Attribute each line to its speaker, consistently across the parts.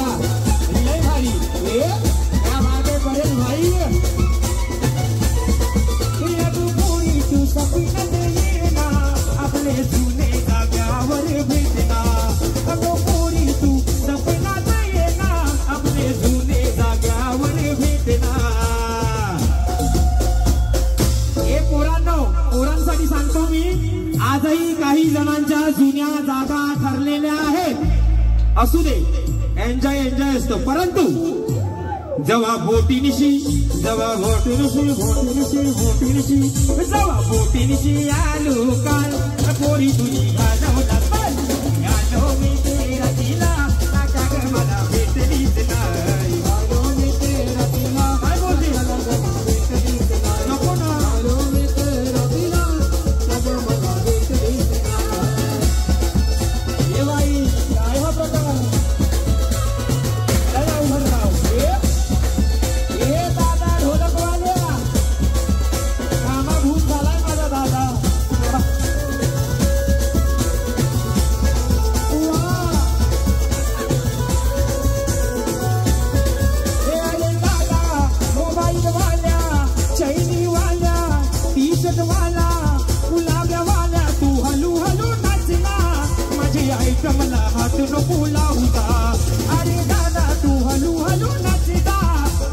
Speaker 1: लय भारी क्या बात है परेश भाई तू पूरी तू सपनत येना आपले जुने जाग्यावर भेटना अगो पूरी तू सपनात येना आपले जुने जाग्यावर भेटना हे पोरांसाठी सांगतो मी आजही काही जणांच्या जुन्या जागा ठरलेल्या आहेत असू दे एन्जॉय असतो परंतु जेव्हा बोटीनिशी जेव्हा बोटीनिशी आलो काल पोरी तुझी घालवला आलो मी तेरा तिला नाका ग मला भेटलीच नाही आलो मी तेरा तिला काय बोलते भेटलीच नाही नको ना आलो मी तेरा तिला नाका मला भेटलीच नाही हे बाई काय हा प्रकार कमला हात नको लावता अरे दादा तू हलू हलू नाचता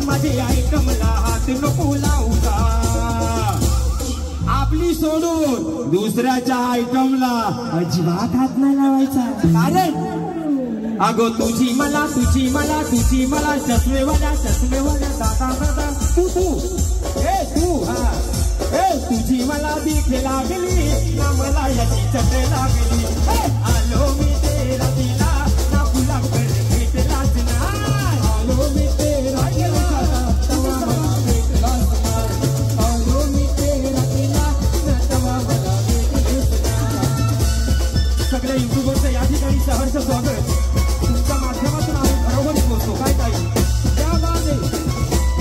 Speaker 1: माझी आई कमला हात नको लावता आपली सोडून दुसऱ्याच्या आयटमला अजिबात हात नाही लावायचा कारण अगो तुझी मला चष्मेवाल्या दादा दादा तू हा तुझी मला भीक लागली ना मला याची चट लागली आलो मी तेरा तिला ना फुला भेटलाच नाही आलो मी तेरा तिला तवा मला भेटलाच नाही आलो मी तेरा तिला ना तवा मला भेटलाच नाही सगळ्या युट्यूबरचं या ठिकाणी सहर्ष स्वागत तुमच्या माध्यमातून आम्ही बरोबर पोहोचतो काय ताई त्या बाबे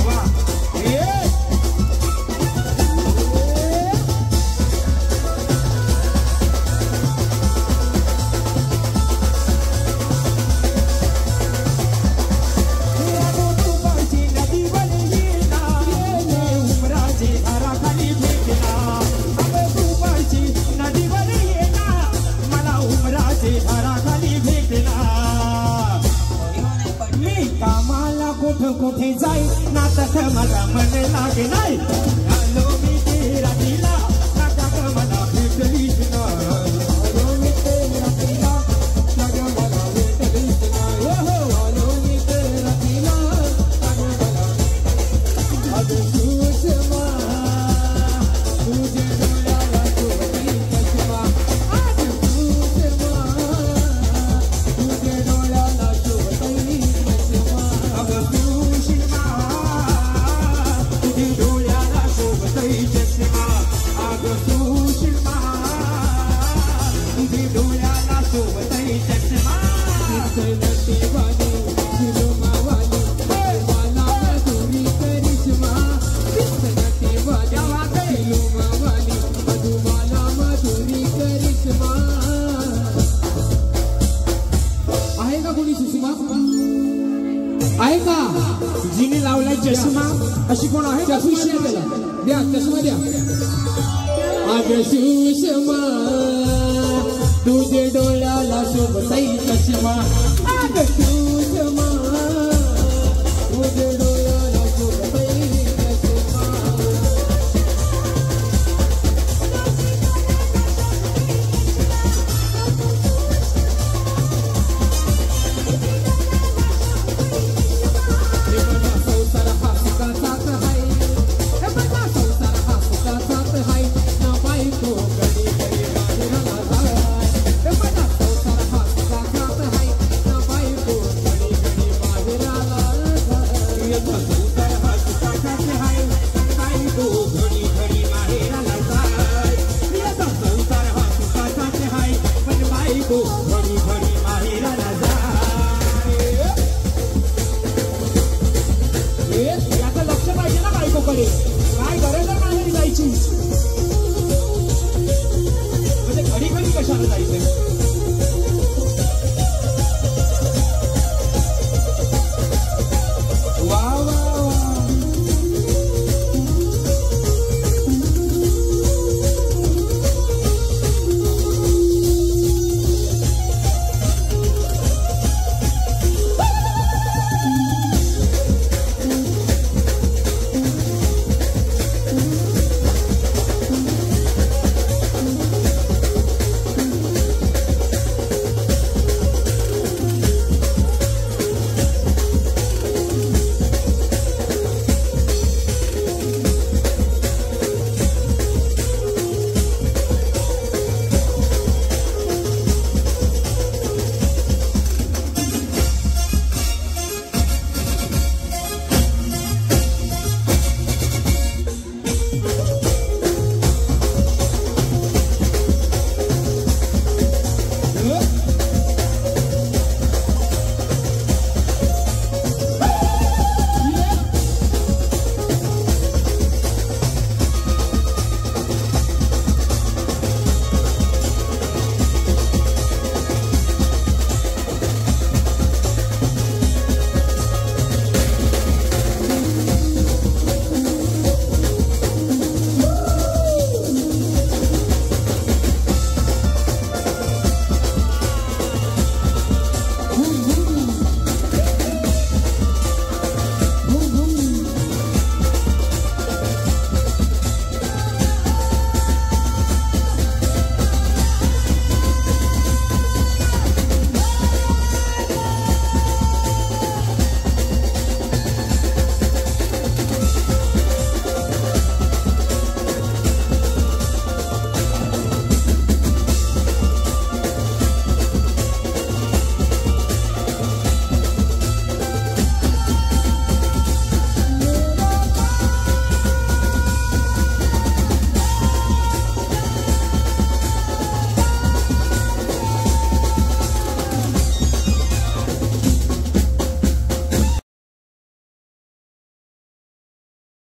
Speaker 1: वा कुठे जाई ना तथ मला मन लागे नाही आलो मी तेरा तिला नाका ग मला भेटलीच नाही आलो मी तेरा तिला नाका मला भेटलीच नाही आलो मी तेरा तिला नाका मला अगं सुषमा तुझे डोळ्याला शोभती चष्मा अगं सुषमा तुझे डोळ्याला शोभती चष्मा अगं आहे का जिने लावलाय चष्मा अशी कोण आहे द्या चष्मा द्या अगं सुषमा तुझे डोळ्याला शोभताई चष्मा अगं